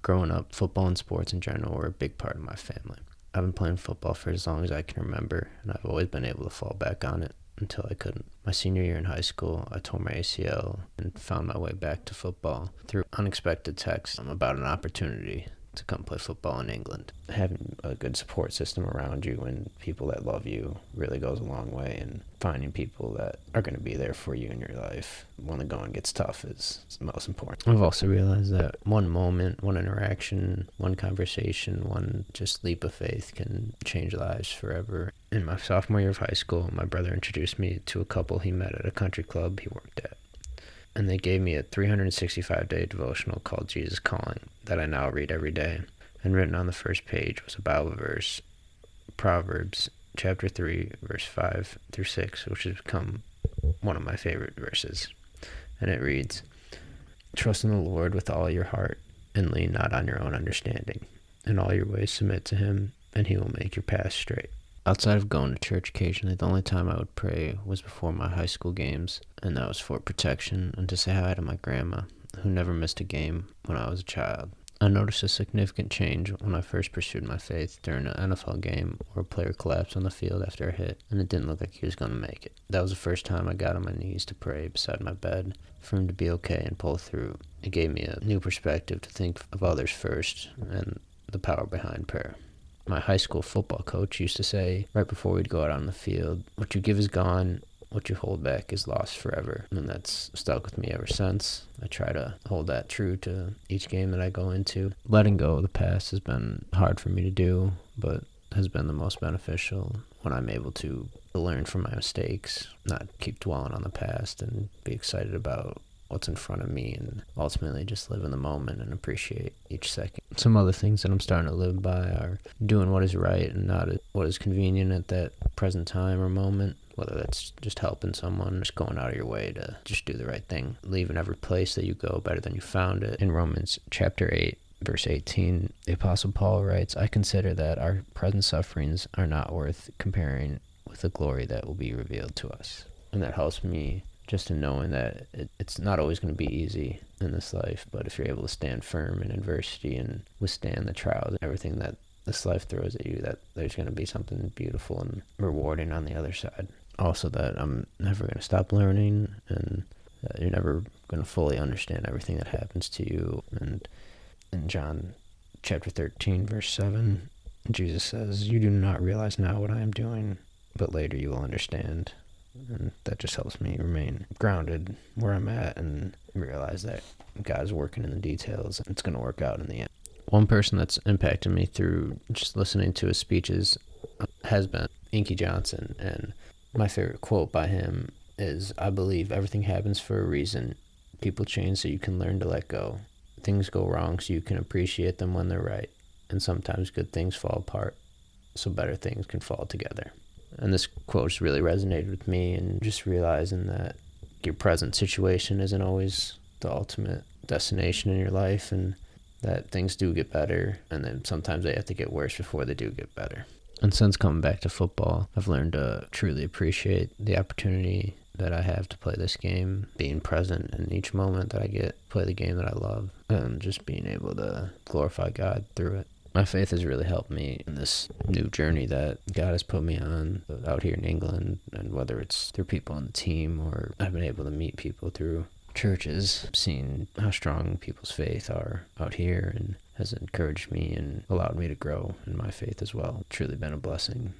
Growing up, football and sports in general were a big part of my family. I've been playing football for as long as I can remember, and I've always been able to fall back on it until I couldn't. My senior year in high school, I tore my ACL and found my way back to football through unexpected texts about an opportunity to come play football in England. Having a good support system around you and people that love you really goes a long way, and finding people that are going to be there for you in your life when the going gets tough is the most important. I've also realized that one moment, one interaction, one conversation, one just leap of faith can change lives forever. In my sophomore year of high school, my brother introduced me to a couple he met at a country club he worked at, and they gave me a 365-day devotional called Jesus Calling that I now read every day. And written on the first page was a Bible verse, Proverbs chapter 3, verse 5 through 6, which has become one of my favorite verses. And it reads, "Trust in the Lord with all your heart, and lean not on your own understanding. In all your ways submit to him, and he will make your path straight." Outside of going to church occasionally, the only time I would pray was before my high school games, and that was for protection and to say hi to my grandma, who never missed a game when I was a child. I noticed a significant change when I first pursued my faith during an NFL game where a player collapsed on the field after a hit, and it didn't look like he was going to make it. That was the first time I got on my knees to pray beside my bed for him to be okay and pull through. It gave me a new perspective to think of others first and the power behind prayer. My high school football coach used to say right before we'd go out on the field, "What you give is gone, what you hold back is lost forever." And that's stuck with me ever since. I try to hold that true to each game that I go into. Letting go of the past has been hard for me to do, but has been the most beneficial when I'm able to learn from my mistakes, not keep dwelling on the past, and be excited about what's in front of me, and ultimately just live in the moment and appreciate each second. Some other things that I'm starting to live by are doing what is right and not what is convenient at that present time or moment, whether that's just helping someone, just going out of your way to just do the right thing, leaving every place that you go better than you found it. In Romans chapter 8, verse 18, the Apostle Paul writes, "I consider that our present sufferings are not worth comparing with the glory that will be revealed to us." And that helps me just in knowing that it's not always going to be easy in this life, but if you're able to stand firm in adversity and withstand the trials and everything that this life throws at you, that there's going to be something beautiful and rewarding on the other side. Also, that I'm never going to stop learning, and that you're never going to fully understand everything that happens to you. And in John chapter 13, verse 7, Jesus says, "You do not realize now what I am doing, but later you will understand." And that just helps me remain grounded where I'm at and realize that God's working in the details. It's going to work out in the end. One person that's impacted me through just listening to his speeches has been Inky Johnson. And my favorite quote by him is, "I believe everything happens for a reason. People change so you can learn to let go. Things go wrong so you can appreciate them when they're right. And sometimes good things fall apart so better things can fall together." And this quote just really resonated with me, and just realizing that your present situation isn't always the ultimate destination in your life, and that things do get better, and then sometimes they have to get worse before they do get better. And since coming back to football, I've learned to truly appreciate the opportunity that I have to play this game, being present in each moment that I get, play the game that I love, and just being able to glorify God through it. My faith has really helped me in this new journey that God has put me on out here in England, and whether it's through people on the team or I've been able to meet people through churches, seeing how strong people's faith are out here, and has encouraged me and allowed me to grow in my faith as well. It's truly been a blessing.